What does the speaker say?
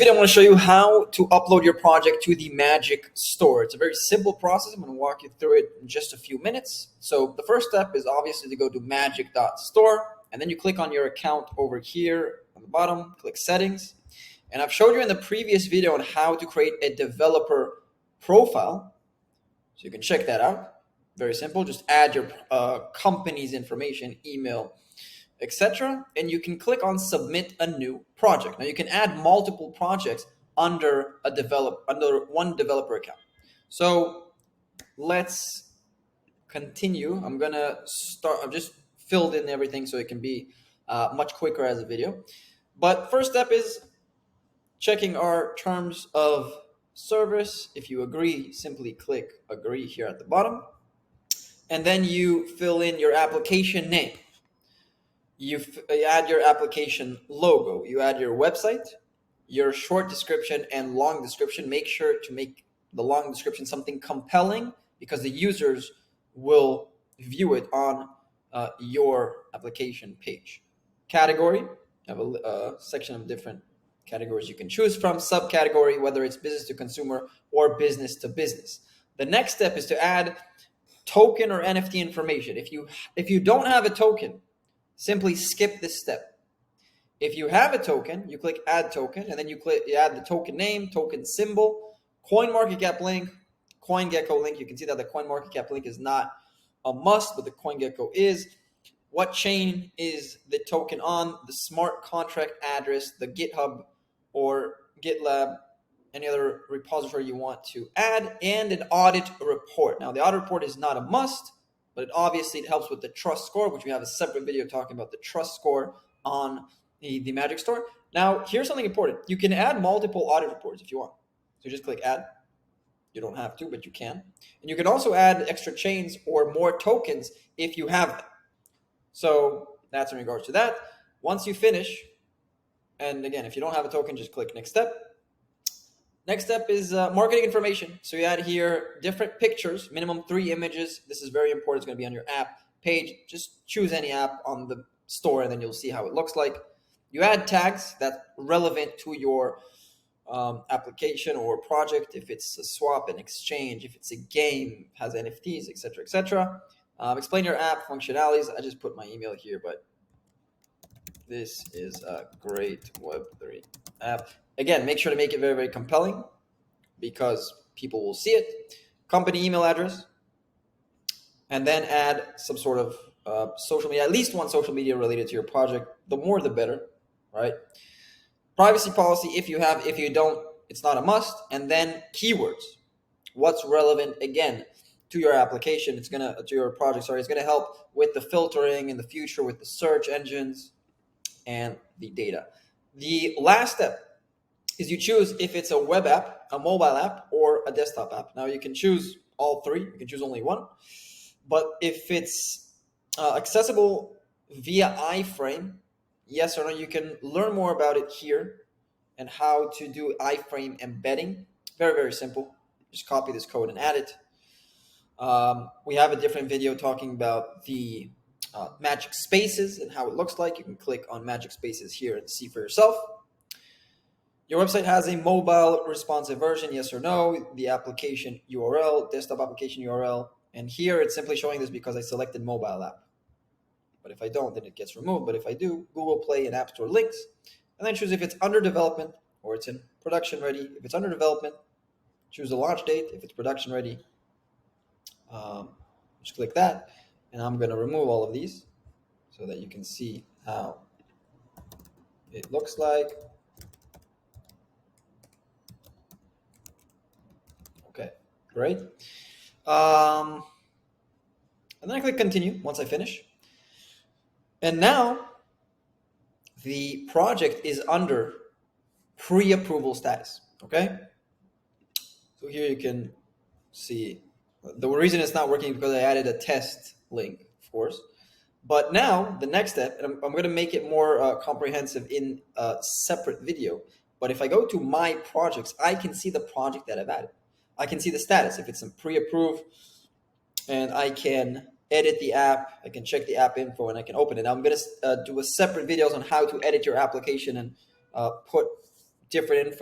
video, I want to show you how to upload your project to the Magic Store. It's a very simple process. I'm going to walk you through it in just a few minutes. So the first step is obviously to go to magic.store, and then you click on your account over here on the bottom, click settings. And I've showed you in the previous video on how to create a developer profile. So you can check that out. Very simple. Just add your company's information, email, etc. And you can click on submit a new project. Now you can add multiple projects under one developer account. So let's continue. I'm gonna start. I've just filled in everything so it can be much quicker as a video. But first step is checking our terms of service. If you agree, simply click agree here at the bottom. And then you fill in your application name. You add your application logo. You add your website, your short description and long description. Make sure to make the long description something compelling because the users will view it on your application page. Category, you have a section of different categories you can choose from. Subcategory, whether it's business to consumer or business to business. The next step is to add token or NFT information. If you don't have a token, simply skip this step. If you have a token, you click add token, and then you add the token name, token symbol, CoinMarketCap link, CoinGecko link. You can see that the CoinMarketCap link is not a must, but the CoinGecko is. What chain is the token on? The smart contract address, the GitHub or GitLab, any other repository you want to add, and an audit report. Now, the audit report is not a must, but obviously it helps with the trust score, which we have a separate video talking about the trust score on the Magic Store. Now, here's something important. You can add multiple audit reports if you want. So just click add. You don't have to, but you can. And you can also add extra chains or more tokens if you have them. So that's in regards to that. Once you finish, and again, if you don't have a token, just click next step. Next step is marketing information. So you add here different pictures, minimum 3 images. This is very important. It's going to be on your app page. Just choose any app on the store, and then you'll see how it looks like. You add tags that's relevant to your application or project. If it's a swap and exchange, if it's a game, has NFTs, etc., etc. Explain your app functionalities. I just put my email here, but this is a great Web3 app. Again, make sure to make it very, very compelling because people will see it. Company email address, and then add some sort of social media, at least one social media related to your project. The more, the better, right? Privacy policy, if you have, if you don't, it's not a must. And then keywords. What's relevant, again, to your application? It's gonna, to your project, sorry, it's gonna help with the filtering in the future, with the search engines and the data. The last step is you choose if it's a web app, a mobile app, or a desktop app. Now you can choose all three. You can choose only one. But if it's accessible via iframe, yes or no, you can learn more about it here and how to do iframe embedding. Very, very simple. Just copy this code and add it. We have a different video talking about the Magic Spaces and how it looks like. You can click on Magic Spaces here and see for yourself. Your website has a mobile responsive version, yes or no, the application URL, desktop application URL, and here it's simply showing this because I selected mobile app. But if I don't, then it gets removed. But if I do, Google Play and App Store links, and then choose if it's under development or it's in production ready. If it's under development, choose the launch date. If it's production ready, just click that, and I'm going to remove all of these so that you can see how it looks like. Okay, great. And then I click continue once I finish. And now the project is under pre-approval status, okay? So here you can see the reason it's not working is because I added a test link, of course. But now the next step, and I'm going to make it more comprehensive in a separate video. But if I go to my projects, I can see the project that I've added. I can see the status if it's in pre-approved, and I can edit the app. I can check the app info, and I can open it. Now I'm going to do a separate videos on how to edit your application and put different info